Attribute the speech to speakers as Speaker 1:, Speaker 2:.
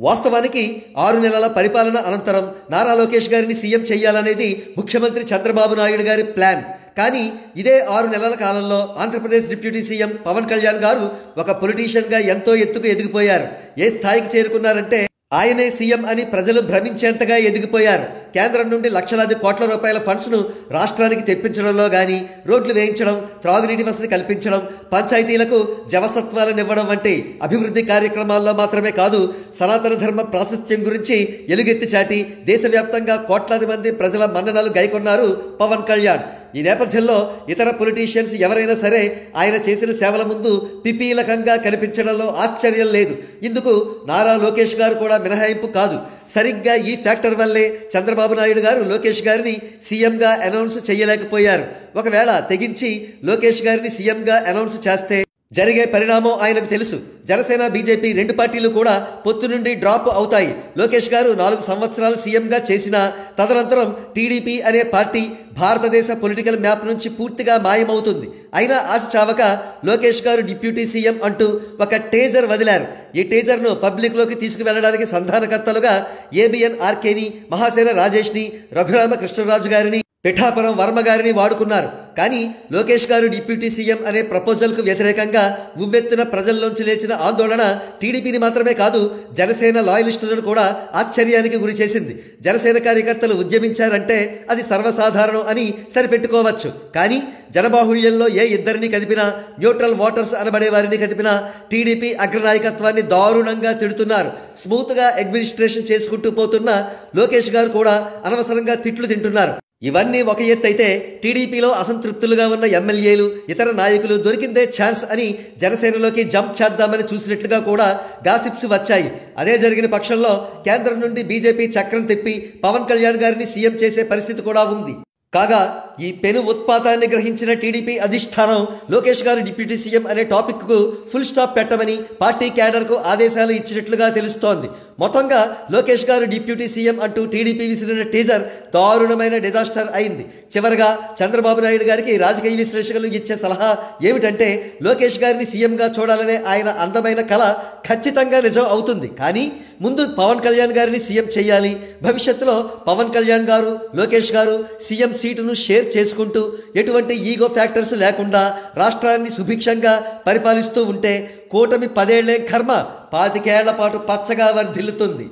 Speaker 1: వాస్తవానికి 6 నెలల పరిపాలన అనంతరం నారా లోకేష్ గారిని సీఎం చేయాలనేది ముఖ్యమంత్రి చంద్రబాబు నాయుడు గారి ప్లాన్. కానీ ఇదే 6 నెలల కాలంలో ఆంధ్రప్రదేశ్ డిప్యూటీ సీఎం పవన్ కళ్యాణ్ గారు ఒక పొలిటీషియన్గా ఎంతో ఎత్తుకు ఎదిగిపోయారు. ఏ స్థాయికి చేరుకున్నారంటే ఆయనే సీఎం అని ప్రజలు భ్రమించేంతగా ఎదిగిపోయారు. కేంద్రం నుండి లక్షలాది కోట్ల రూపాయల ఫండ్స్ను రాష్ట్రానికి తెప్పించడంలో కానీ, రోడ్లు వేయించడం, త్రాగునీటి వసతి కల్పించడం, పంచాయతీలకు జవసత్వాలనివ్వడం వంటి అభివృద్ధి కార్యక్రమాల్లో మాత్రమే కాదు, సనాతన ధర్మ ప్రాశస్త్యం గురించి ఎలుగెత్తి చాటి దేశవ్యాప్తంగా కోట్లాది మంది ప్రజల మన్ననలు గైకొన్నారు పవన్ కళ్యాణ్. ఈ నేపథ్యంలో ఇతర పొలిటీషియన్స్ ఎవరైనా సరే ఆయన చేసిన సేవల ముందు పిపీలకంగా కనిపించడంలో ఆశ్చర్యం లేదు. ఇందుకు నారా లోకేష్ గారు కూడా మినహాయింపు కాదు. సరిగ్గా ఈ ఫ్యాక్టర్ వల్లే చంద్రబాబు నాయుడు గారు లోకేష్ గారిని సీఎంగా అనౌన్స్ చేయలేకపోయారు. ఒకవేళ తెగించి లోకేష్ గారిని సీఎంగా అనౌన్స్ చేస్తే జరిగే పరిణామం ఆయనకు తెలుసు. జనసేన, బీజేపీ 2 పార్టీలు కూడా పొత్తు నుండి డ్రాప్ అవుతాయి. లోకేష్ గారు 4 సంవత్సరాలు సీఎంగా చేసినా తదనంతరం టీడీపీ అనే పార్టీ భారతదేశ పొలిటికల్ మ్యాప్ నుంచి పూర్తిగా మాయమవుతుంది. అయినా ఆశ చావక లోకేష్ గారు డిప్యూటీ సీఎం అంటూ ఒక టేజర్ వదిలారు. ఈ టేజర్ను పబ్లిక్లోకి తీసుకువెళ్లడానికి సంధానకర్తలుగా ఏబిఎన్ ఆర్కేని, మహాసేన రాజేష్ని, రఘురామ కృష్ణరాజు గారిని, పిఠాపురం వర్మ గారిని వాడుకున్నారు. కానీ లోకేష్ గారు డిప్యూటీ సీఎం అనే ప్రపోజల్కు వ్యతిరేకంగా ఉవ్వెత్తున ప్రజల్లోంచి లేచిన ఆందోళన టీడీపీని మాత్రమే కాదు, జనసేన లాయలిస్టులను కూడా ఆశ్చర్యానికి గురి చేసింది. జనసేన కార్యకర్తలు ఉద్యమించారంటే అది సర్వసాధారణం అని సరిపెట్టుకోవచ్చు. కానీ జనబాహుళ్యంలో ఏ ఇద్దరిని కదిపినా, న్యూట్రల్ ఓటర్స్ అనబడే వారిని కదిపినా టీడీపీ అగ్రనాయకత్వాన్ని దారుణంగా తిడుతున్నారు. స్మూత్గా అడ్మినిస్ట్రేషన్ చేసుకుంటూ పోతున్న లోకేష్ గారు కూడా అనవసరంగా తిట్లు తింటున్నారు. ఇవన్నీ ఒక ఎత్తైతే టీడీపీలో అసంతృప్తులుగా ఉన్న ఎమ్మెల్యేలు, ఇతర నాయకులు దొరికిందే ఛాన్స్ అని జనసేనలోకి జంప్ చేద్దామని చూసినట్లుగా కూడా గాసిప్స్ వచ్చాయి. అదే జరిగిన పక్షంలో కేంద్రం నుండి బీజేపీ చక్రం తిప్పి పవన్ కళ్యాణ్ గారిని సీఎం చేసే పరిస్థితి కూడా ఉంది. కాగా ఈ పెను ఉత్పాతాన్ని గ్రహించిన టీడీపీ అధిష్టానం లోకేష్ గారు డిప్యూటీ సీఎం అనే టాపిక్కు ఫుల్ స్టాప్ పెట్టమని పార్టీ క్యాడర్కు ఆదేశాలు ఇచ్చినట్లుగా తెలుస్తోంది. మొత్తంగా లోకేష్ గారు డిప్యూటీ సీఎం అంటూ టీడీపీ విసిరిన టీజర్ దారుణమైన డిజాస్టర్ అయింది. చివరగా చంద్రబాబు నాయుడు గారికి రాజకీయ విశ్లేషకులు ఇచ్చే సలహా ఏమిటంటే లోకేష్ గారిని సీఎంగా చూడాలనే ఆయన అందమైన కళ ఖచ్చితంగా నిజం అవుతుంది. కానీ ముందు పవన్ కళ్యాణ్ గారిని సీఎం చేయాలి. భవిష్యత్తులో పవన్ కళ్యాణ్ గారు, లోకేష్ గారు సీఎం సీటును షేర్ చేసుకుంటూ ఎటువంటి ఈగో ఫ్యాక్టర్స్ లేకుండా రాష్ట్రాన్ని సుభిక్షంగా పరిపాలిస్తూ ఉంటే కూటమి 10 ఏళ్లే కర్మ 25 ఏళ్ల పాటు పచ్చగా వర్ధిల్లుతుంది.